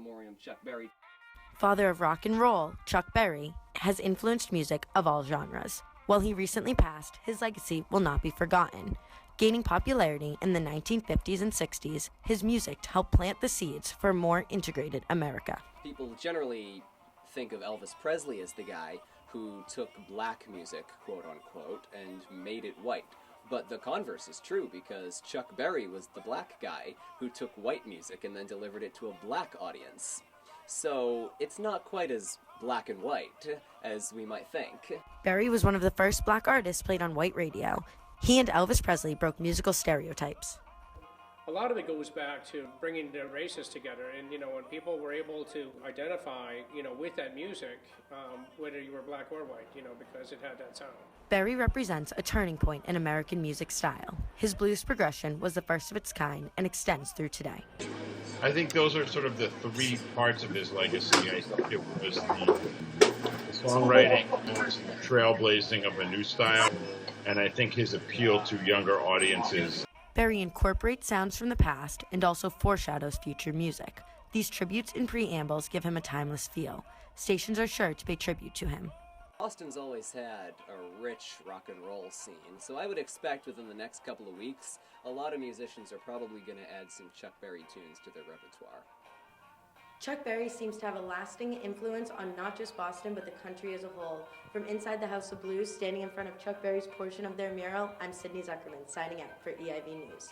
memoriam Chuck Berry. Father of rock and roll, Chuck Berry has influenced music of all genres. While he recently passed, his legacy will not be forgotten. Gaining popularity in the 1950s and 60s, his music helped plant the seeds for a more integrated America. People generally think of Elvis Presley as the guy who took black music, quote unquote, and made it white. But the converse is true, because Chuck Berry was the black guy who took white music and then delivered it to a black audience. So it's not quite as black and white as we might think. Berry was one of the first black artists played on white radio. He and Elvis Presley broke musical stereotypes. A lot of it goes back to bringing the races together, and when people were able to identify, with that music, whether you were black or white, because it had that sound. Berry represents a turning point in American music style. His blues progression was the first of its kind and extends through today. I think those are sort of the three parts of his legacy. I think it was the songwriting, the trailblazing of a new style, and I think his appeal to younger audiences. Berry incorporates sounds from the past and also foreshadows future music. These tributes and preambles give him a timeless feel. Stations are sure to pay tribute to him. Boston's always had a rich rock and roll scene, so I would expect within the next couple of weeks, a lot of musicians are probably going to add some Chuck Berry tunes to their repertoire. Chuck Berry seems to have a lasting influence on not just Boston, but the country as a whole. From inside the House of Blues, standing in front of Chuck Berry's portion of their mural, I'm Sydney Zuckerman, signing out for EIV News.